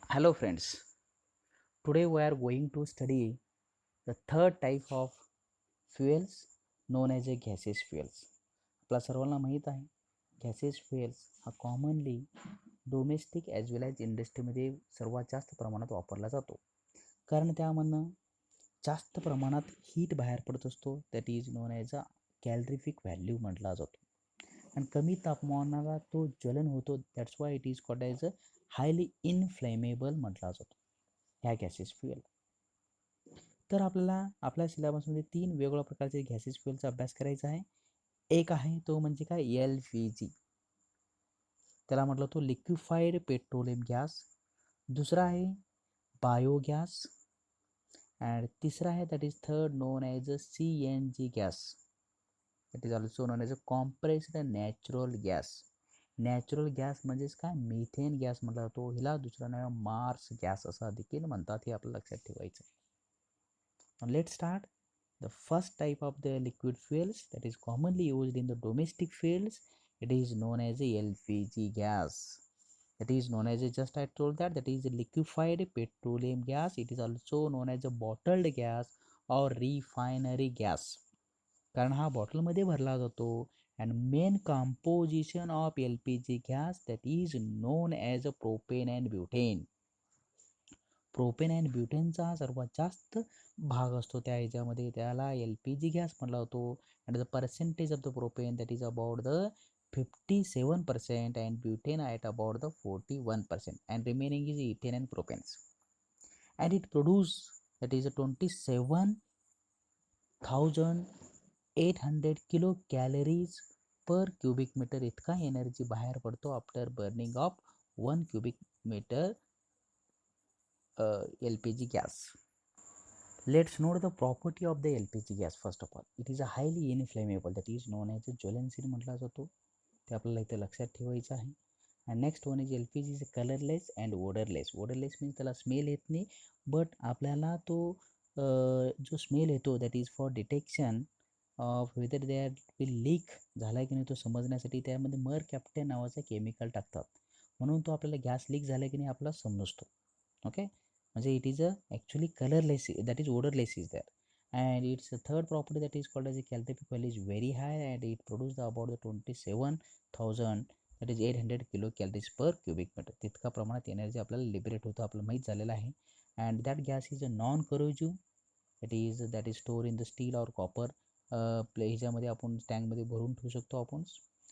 Hello friends, today we are going to study the third type of fuels known as a gaseous fuels. आपल्या सर्वांना माहीत आहे gases fuels हा commonly domestic as वेल as इंडस्ट्रीमध्ये सर्वात जास्त प्रमाणात वापरला जातो. कारण त्यामधनं जास्त प्रमाणात हीट बाहेर पडत असतो, that is known as a calorific value म्हटला जातो. आणि कमी तापमानाला तो ज्वलन होतो, that's why it is called as a highly inflammable म्हटला जातो ह्या गॅसेस फ्युएल. तर आपल्याला आपल्या सिलेबसमध्ये 3 वेगवेगळ्या प्रकारचे गॅसेस फ्युएलचा अभ्यास करायचा आहे. एक आहे तो म्हणजे काय LPG, त्याला म्हटलं तो लिक्विफाईड पेट्रोलियम गॅस. दुसरा आहे बायोगॅस अँड तिसरा आहे that is third non as a CNG gas. That is also non as a compressed natural gas. Natural gas म्हणजेच काय मिथेन गॅस म्हटला जातो. हिला दुसरा नाव मार्स गॅस असा देखील म्हणतात, हे आपल्याला लक्षात ठेवायचं. Now let's start. The first type of the liquid fuels that is commonly used in the domestic fields, it is known as a LPG gas. That is known as a, just I told that is a liquefied petroleum gas. It is also known as a bottled gas or refinery gas. कारण हा बॉटलमध्ये भरला जातो. And main composition of LPG gas that is known as a propane and butane. Propane and ब्युटेनचा सर्वात जास्त भाग असतो त्या ह्याच्यामध्ये, त्याला LPG गॅस म्हटला जातो. And the percentage of the propane that is about the 57% and butane at about the 41% and remaining is ethane and propanes. And it produce that is 27,800 kilo calories per cubic metre इतका energy बाहेर पडतो after burning of 1 cubic metre LPG gas. Let's note the property of the LPG gas. First of all, it is a highly inflammable, that is known as a ज्वलनशील म्हटला जातो. ते आपल्याला इथे लक्षात ठेवायचं आहे. And next one is LPG is colourless and odourless. Odourless means त्याला स्मेल येत नाही, बट आपल्याला तो जो स्मेल येतो that is for detection of whether they are will leak झाला की नाही तो समजण्यासाठी त्यामध्ये मर कॅप्टेन नावाचं केमिकल टाकतात, म्हणून तो आपल्याला गॅस लीक झाला की नाही आपला समजतो. ओके, म्हणजे it is a actually colourless, that is odourless is that. And it's a third property that is called as a calorific value is very high and it produce the about the 27,000 that is 800 kilo calories per cubic metre. तितका प्रमाणात energy आपल्याला liberate होतं, आपल्याला माहीत झालेलं आहे. And that gas is a non corrosive, that is store in the steel or copper ह्याच्यामध्ये आपण टँकमध्ये भरून ठेवू शकतो आपण.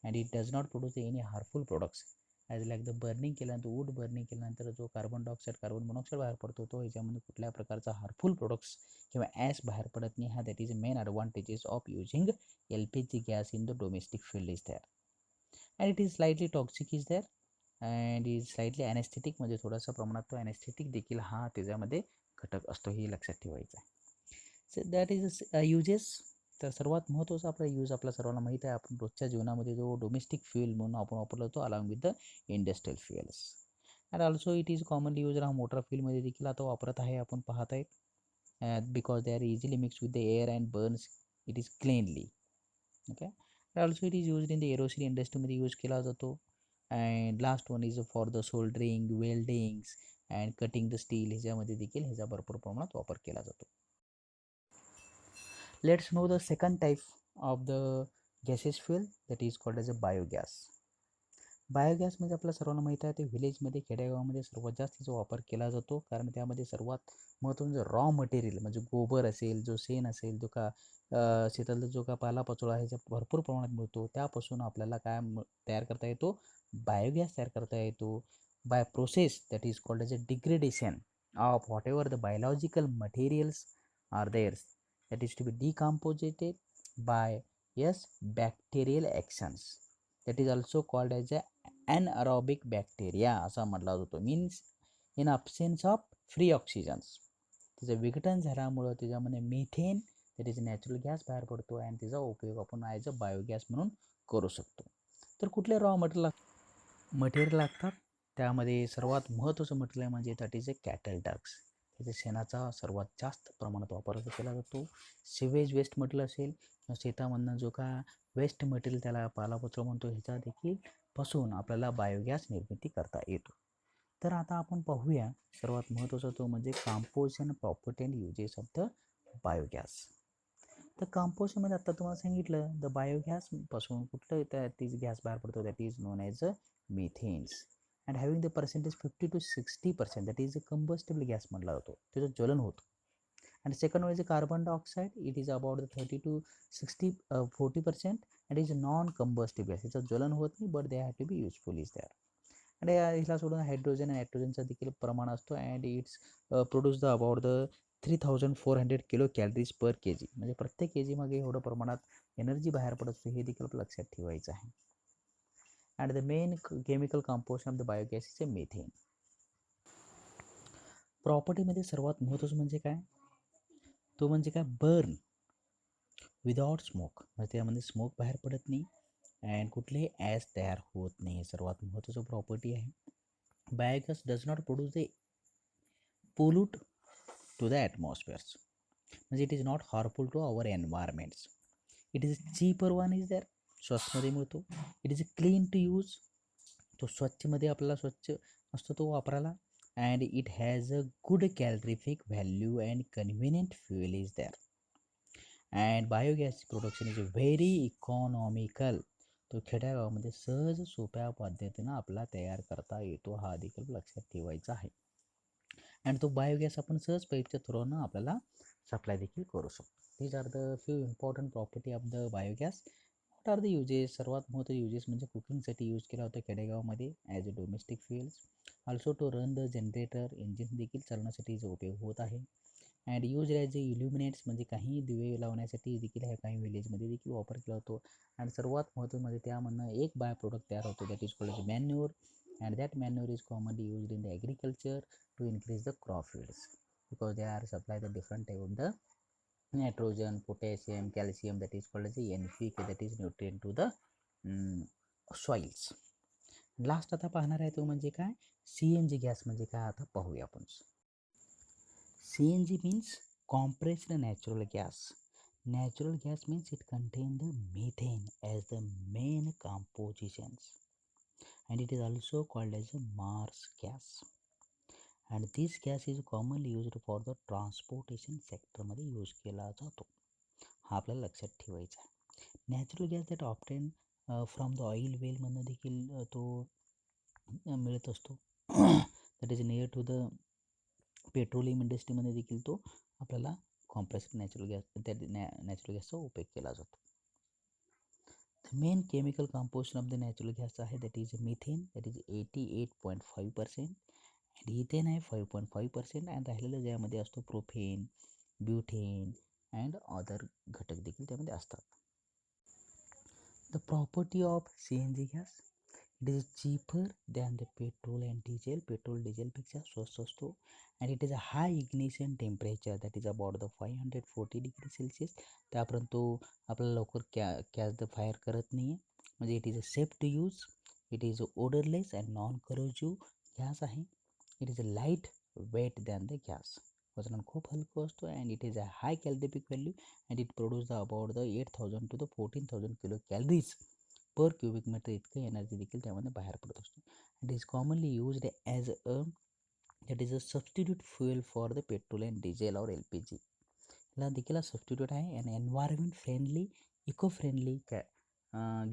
And it does not produce any harmful products as like the burning केल्यानंतर वूड बर्निंग केल्यानंतर जो कार्बन डायऑक्साईड कार्बन मोनॉक्साईड बाहेर पडतो तो ह्याच्यामध्ये कुठल्या प्रकारचा हार्मफुल प्रोडक्ट्स किंवा ॲश बाहेर पडत नाही. हा that is main advantages of using LPG gas in the domestic field is there. And it is slightly toxic is there and is slightly anaesthetic, म्हणजे थोडासा प्रमाणात तो ॲनेस्थेटिक देखील हा त्याच्यामध्ये घटक असतो, हे लक्षात ठेवायचं आहे. So that is uses. तर सर्वात महत्त्वाचा आपला यूज आपल्या सर्वांना माहीत आहे, आपण रोजच्या जीवनामध्ये जो डोमेस्टिक फ्युएल म्हणून आपण वापरला जातो along with the industrial fuels. And also it is commonly use हा मोटर फील्डमध्ये देखील आता वापरत आहे, आपण पाहत आहेत, because they are easily mix with the air and Burns it is cleanly. Okay, also it is use in the Aerosil इंडस्ट्रीमध्ये यूज केला जातो. And last one is for the soldering, weldings and cutting the steel, ह्याच्यामध्ये देखील ह्याचा भरपूर प्रमाणात वापर केला जातो. Let's know the second type of the gaseous fuel that is called as a biogas. Biogas म्हणजे आपल्या सर्वांना माहीत आहे ते व्हिलेजमध्ये खेडेगावामध्ये सर्वात जास्त त्याचा वापर केला जातो, कारण त्यामध्ये सर्वात महत्त्वाचं रॉ मटेरियल म्हणजे गोबर असेल, जो शेण असेल, जो का शेतातला जो का पालापाचोळा आहे, भरपूर प्रमाणात मिळतो, त्यापासून आपल्याला काय तयार करता येतो, बायोगॅस तयार करता येतो by process that is called as a degradation of whatever the biological materials are theirs that is to be decomposed by bacterial actions, that is also called as a anaerobic bacteria असा म्हटला जातो. Means in absence of free oxygens, त्याचं विघटन झाल्यामुळं त्याच्यामध्ये methane that is natural gas बाहेर पडतो आणि त्याचा उपयोग आपण ॲज अ बायोगॅस म्हणून करू शकतो. तर कुठले रॉ मटेरियल लागतात, त्यामध्ये सर्वात महत्त्वाचं मटेरियल म्हणजे that is a cattle ducks. त्याच्या शेणाचा सर्वात जास्त प्रमाणात वापर केला जातो. सिवेज वेस्ट मटेरियल असेल किंवा शेतामधनं जो का वेस्ट मटेरियल त्याला पालापाचोळा म्हणतो, ह्याचा देखील पासून आपल्याला बायोगॅस निर्मिती करता येतो. तर आता आपण पाहूया सर्वात महत्त्वाचा तो म्हणजे composition property and uses of the biogas. तर कंपोजिशनमध्ये आता तुम्हाला सांगितलं द बायोगॅसपासून कुठलं तीच गॅस बाहेर पडतो that is known as a methanes and having the percentage 50 to 60% that is a combustible gas म्हटला जातो, त्याचं ज्वलन होतं. And second one is carbon dioxide. It is about the 30 to 60 40% and is non-combustible gas. याचं ज्वलन होत नाही but they have to be useful is there. आणि ह्याला सोडून हायड्रोजन आणि नायट्रोजनचा देखील प्रमाण असतो and it's produce the about the 3400 kilo calories per K G. म्हणजे प्रत्येक के जी मागे एवढं प्रमाणात एनर्जी बाहेर पडत असतो, हे देखील आपलं लक्षात ठेवायचं आहे. And the main chemical composition of the biogas is a methane. प्रॉपर्टीमध्ये सर्वात महत्त्वाचं म्हणजे काय, तो म्हणजे काय बर्न विदाउट स्मोक, म्हणजे त्यामध्ये स्मोक बाहेर पडत नाही अँड कुठलेही ॲज तयार होत नाही, हे सर्वात महत्त्वाचं प्रॉपर्टी आहे. Biogas does not produce the pollute to the atmospheres, म्हणजे it is not harmful to our environments. It is cheaper one is there, स्वस्तमध्ये मिळतो. It is clean to use, तो स्वच्छमध्ये आपल्याला स्वच्छ असतो तो वापरायला. And it has a good calorific value and convenient fuel is there. And biogas production is very economical, तो खेड्यागावामध्ये सहज सोप्या पद्धतीनं आपला तयार करता येतो, हा देखील लक्षात ठेवायचा आहे. अँड तो बायोगॅस आपण सहज पाईपच्या थ्रूनं आपल्याला सप्लाय देखील करू शकतो. These are the few important property of the biogas. What are the uses, सर्वात महत्त्वाचे युजेस म्हणजे कुकिंगसाठी यूज केला होता खेडेगावामध्ये as a domestic fuels. Also to run the generator, engine देखील चालवण्यासाठी जो उपयोग होत आहे. And use as a illuminates, म्हणजे काही दिवे लावण्यासाठी देखील ह्या काही विलेजमध्ये देखील वापर केला होतो. आणि सर्वात महत्त्वाचं म्हणजे त्यामधनं एक बाय प्रोडक्ट तयार होतो that is called manure. And that manure is commonly used in the agriculture to increase the crop yields because they are supply the different type of the nitrogen, potassium, calcium, that is called as the NPK, that is nutrient to the soils. Last आता पाहणार आहे तो म्हणजे काय CNG gas. म्हणजे काय आता पाहूया आपण. CNG means compressed natural gas. Natural gas means it contains the methane as the main compositions and it is also called as a Mars gas. and this gas is commonly used for the transportation सेक्टरमध्ये use केला जातो, हा आपल्याला लक्षात ठेवायचा आहे. Natural gas that obtain from the oil वेलमधनं देखील तो मिळत असतो. That is near to the petroleum इंडस्ट्रीमध्ये देखील तो आपल्याला कॉम्प्रेस्ड नॅचरल गॅस त्या नॅचरल गॅसचा उपयोग केला जातो. The main chemical composition of the natural gas आहे that is methane, that is 88.5%. And ethane आहे 5.5% अँड राहिलेलं ज्यामध्ये असतो प्रोपेन, ब्युटेन अँड अदर घटक देखील त्यामध्ये असतात. The property of CNG gas, it is cheaper than the petrol and diesel, petrol डिझेलपेक्षा स्वस्त असतो. And it is a high ignition temperature that is about the 540 degree Celsius, त्यापर्यंत तो आपल्याला लवकर कॅच द फायर करत नाही आहे. म्हणजे it is a safe to use, it is odourless and non corrosive gas आहे. It is a light weight than the gas, वजनानं खूप हलकं असतो. And it is a high calorific value and it produce the about the 8000 to the 14000 kilo calories per cubic metre इतकं energy देखील त्यामध्ये बाहेर पडत असतो. It is commonly used as a that is a substitute fuel for the petrol and diesel और LPG. ला देखील substitute आहे and environment friendly, eco friendly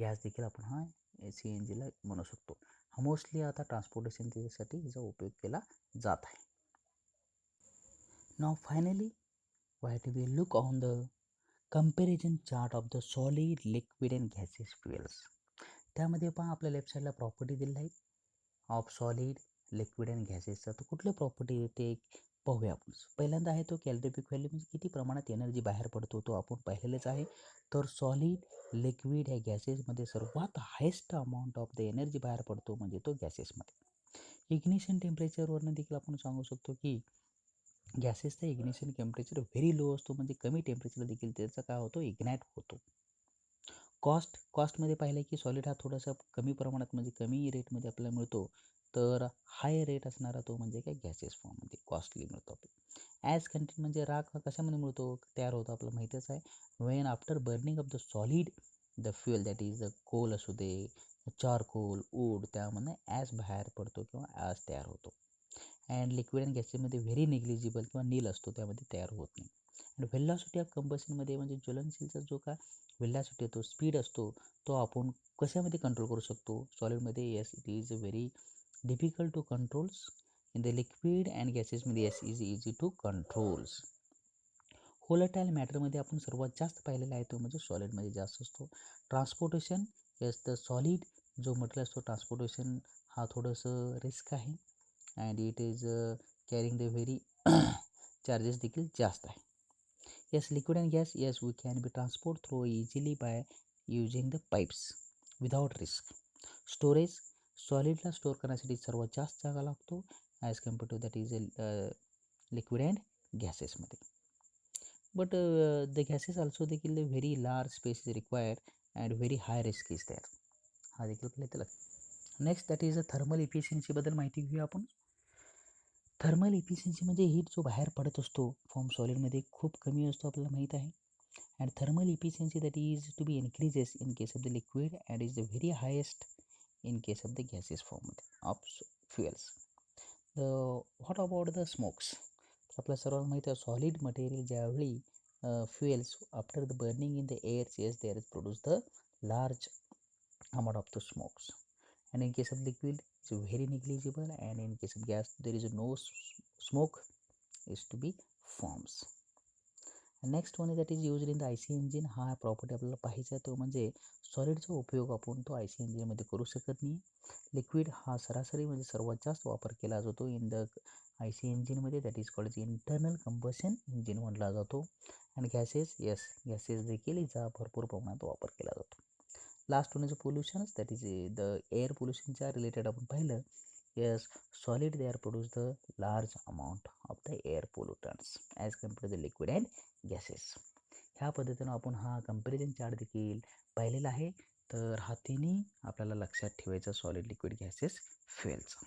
gas देखील आपण हा CNGला म्हणू शकतो. हा मोस्टली आता ट्रान्सपोर्टेशन त्याच्यासाठी याचा उपयोग केला जात आहे. Now finally what we look on the comparison chart of the solid, liquid and gases fuels. त्यामध्ये पण आपल्या लेफ्ट साईडला प्रॉपर्टी दिलेल्या आहेत ऑफ सॉलिड, लिक्विड अँड गॅसेसचा. तर कुठल्या प्रॉपर्टी ते पाहूया आपण. पहिल्यांदा आहे तो कॅलरिफिक व्हॅल्यू, म्हणजे किती प्रमाणात एनर्जी बाहेर पडतो तो आपण पाहिलेलंच आहे. तर सॉलिड, लिक्विड ह्या गॅसेसमध्ये सर्वात highest amount of the energy बाहेर पडतो म्हणजे तो गॅसेसमध्ये. इग्निशन टेम्परेचरवरनं देखील आपण सांगू शकतो की गॅसेसचा इग्निशन टेम्परेचर व्हेरी लो असतो, म्हणजे कमी टेम्परेचरला देखील त्याचा काय होतो इग्नाईट होतो. कॉस्टमध्ये पाहिलं की सॉलिड हा थोडासा कमी प्रमाणात म्हणजे कमी रेटमध्ये आपल्याला मिळतो, तर हाय रेट असणारा तो म्हणजे काय गॅसेस फॉर्ममध्ये कॉस्टली मिळतो आपल्याला. ॲज कंटेंट म्हणजे राख हा कशामध्ये मिळतो तयार होतो आपल्याला माहितीच आहे. When after burning of the solid the fuel that is the coal असू दे चारकोल वूड त्यामधनं ॲज बाहेर पडतो किंवा ॲज तयार होतो. अँड लिक्विड अँड गॅसेसमध्ये व्हेरी निग्लिजिबल किंवा नील असतो, त्यामध्ये तयार होत नाही. अँड व्हेलॉसिटी ऑफ कंबशनमध्ये म्हणजे ज्वलनशीलचा जो का व्हेलॉसिटी येतो, स्पीड असतो, तो आपण कशामध्ये कंट्रोल करू शकतो? सॉलिडमध्ये. Yes, it is very difficult to controls. In the liquid and गॅसेसमध्ये yes is easy to controls. Volatile मॅटरमध्ये आपण सर्वात जास्त पाहिलेला आहे तो म्हणजे सॉलिडमध्ये जास्त असतो. ट्रान्सपोर्टेशन, येस, द सॉलिड जो मटेरियल असतो ट्रान्सपोर्टेशन हा थोडंसं रिस्क आहे. And it is carrying the very charges देखील जास्त आहे. Yes, liquid and gas, yes, we can be transport through easily by using the pipes without risk. Storage, सॉलिडला store करण्यासाठी सर्वात जास्त जागा लागतो as compare to that is liquid and गॅसेसमध्ये. But the gases also देखील very large space is required and very high risk is there. हा देखील आपल्याला इथे लक्षात. Next that is thermal efficiency बद्दल माहिती घेऊया आपण. थर्मल इफिशियन्सी म्हणजे हीट जो बाहेर पडत असतो फॉर्म सॉलिडमध्ये खूप कमी असतो आपल्याला माहीत आहे. And thermal efficiency that is to be increases in case of the liquid and is the very highest in case of the gases फॉर्ममध्ये of fuels. What about the smokes? आपल्या सर्वांना माहिती आहे सॉलिड मटेरियल ज्यावेळी fuels after the burning in the air, yes, there is produced the large amount of the smokes. And in case of liquid it's very negligible, and in case of gas there is no smoke is to be forms. And next one that is used in the IC engine. हा property आपल्याला पाहायचा तो म्हणजे सॉलिडचा उपयोग आपण तो IC इंजिनमध्ये करू शकत नाही. लिक्विड हा सरासरी म्हणजे सर्वात जास्त वापर केला जातो इन द IC इंजिनमध्ये, that is called internal combustion engine म्हटला जातो. अँड गॅसेस, येस, गॅसेस देखील याचा भरपूर प्रमाणात वापर केला जातो. Last one is pollutions, that is the air पोल्युशनच्या रिलेटेड आपण पाहिलं. Yes, solid they are produce the large amount of the air pollutants as compare to the liquid and gases. ह्या पद्धतीनं आपण हा कंपॅरिझन चार्ट देखील पाहिलेला आहे. तर हा तिन्ही आपल्याला लक्षात ठेवायचा सॉलिड, लिक्विड, गॅसेस, फ्युएलचा.